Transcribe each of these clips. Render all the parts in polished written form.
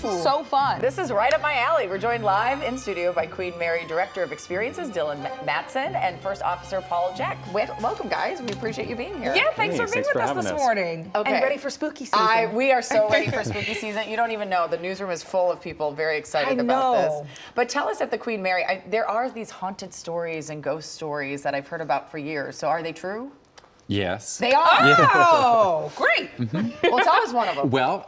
So fun. This is right up my alley. We're joined live in studio by Queen Mary Director of Experiences, Dylan Matson, and First Officer Paul Jack. Welcome, guys. We appreciate you being here. Yeah, thanks for being with us this morning. Okay. And ready for spooky season. We are so ready for spooky season. You don't even know. The newsroom is full of people very excited about this. But tell us at the Queen Mary, there are these haunted stories and ghost stories that I've heard about for years. So are they true? Yes. They are? Oh, great. Well, tell us one of them. Well,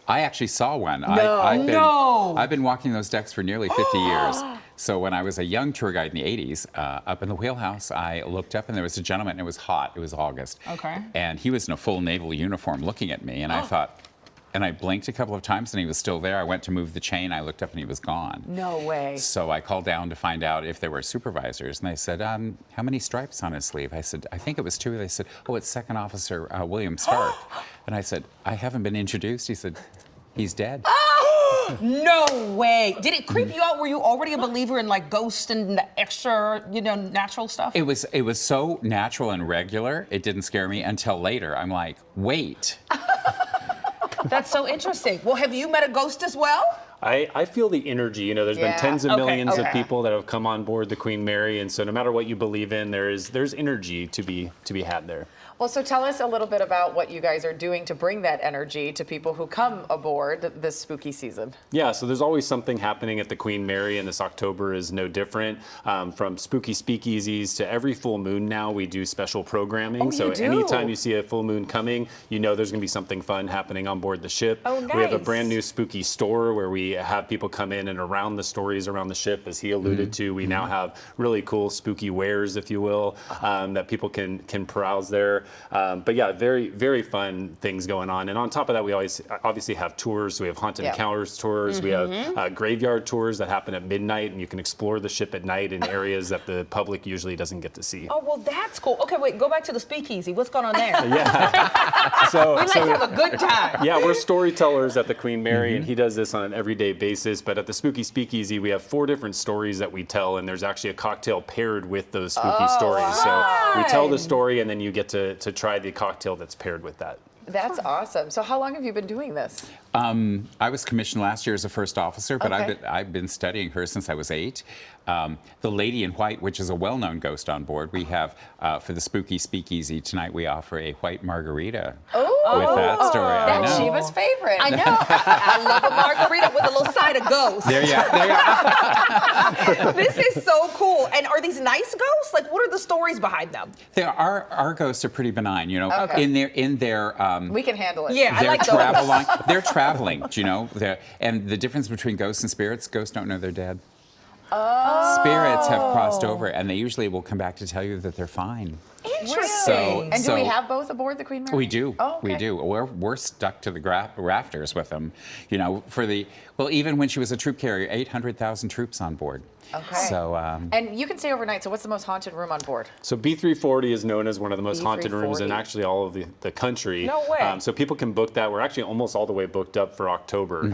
I actually saw one. I've been walking those decks for nearly 50 years. So when I was a young tour guide in the 80s, up in the wheelhouse, I looked up and there was a gentleman, and it was hot. It was August. Okay. And he was in a full naval uniform looking at me, and I thought, and I blinked a couple of times and he was still there. I went to move the chain. I looked up and he was gone. No way. So I called down to find out if there were supervisors. And they said, how many stripes on his sleeve? I said, I think it was 2. They said, oh, it's Second Officer William Stark. And I said, I haven't been introduced. He said, he's dead. No way. Did it creep you out? Were you already a believer in like ghosts and the extra, natural stuff? It was so natural and regular, it didn't scare me until later. I'm like, wait. That's so interesting. Well, have you met a ghost as well? I feel the energy. There's been tens of millions of people that have come on board the Queen Mary, and so no matter what you believe in, there's energy to be had there. Well, so tell us a little bit about what you guys are doing to bring that energy to people who come aboard this spooky season. Yeah, so there's always something happening at the Queen Mary, and this October is no different. From spooky speakeasies to every full moon now, we do special programming. Oh, so you do? anytime you see a full moon coming, there's going to be something fun happening on board the ship. Oh, nice. We have a brand new spooky store where we have people come in and around the stories around the ship, as he alluded to. We now have really cool spooky wares, if you will, that people can peruse there. But yeah, very, very fun things going on. And on top of that, we always obviously have tours. We have haunted encounters tours. We have graveyard tours that happen at midnight, and you can explore the ship at night in areas that the public usually doesn't get to see. Oh, well, that's cool. Okay, wait, go back to the speakeasy. What's going on there? Yeah. We like to have a good time. Yeah, we're storytellers at the Queen Mary, and he does this on an everyday basis. But at the Spooky Speakeasy, we have 4 different stories that we tell, and there's actually a cocktail paired with those spooky stories. So we tell the story, and then you get to try the cocktail that's paired with that. That's awesome. So how long have you been doing this? I was commissioned last year as a first officer, but I've been studying her since I was 8. The Lady in White, which is a well-known ghost on board, we have for the Spooky Speakeasy tonight. We offer a white margarita with that story. That's Shiva's favorite. I know. I love a margarita with a little side of ghost. There you go. This is so cool. And are these nice ghosts? Like, what are the stories behind them? Our ghosts are pretty benign, in their we can handle it. Yeah, I like travel line. They're traveling, and the difference between ghosts and spirits, ghosts don't know they're dead. Spirits have crossed over, and they usually will come back to tell you that they're fine. Interesting. And do we have both aboard the Queen Mary? We do. Oh, okay. We do. We're stuck to the rafters with them. Even when she was a troop carrier, 800,000 troops on board. Okay. So. And you can stay overnight. So what's the most haunted room on board? So B340 is known as one of the most haunted rooms in actually all of the country. No way. So people can book that. We're actually almost all the way booked up for October.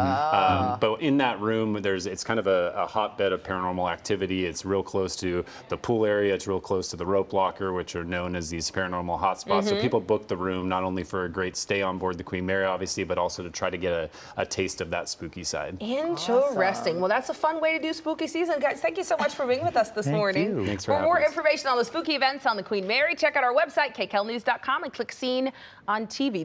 But in that room, it's kind of a hotbed of paranormal activity. It's real close to the pool area. It's real close to the rope locker, which are known as these paranormal hotspots. So people book the room not only for a great stay on board the Queen Mary, obviously, but also to try to get a taste of that spooky side. Interesting. Well, that's a fun way to do spooky season. Guys, thank you so much for being with us this morning. You. Thanks for more having us. Information on the spooky events on the Queen Mary, check out our website, kkelnews.com, and click Scene on TV.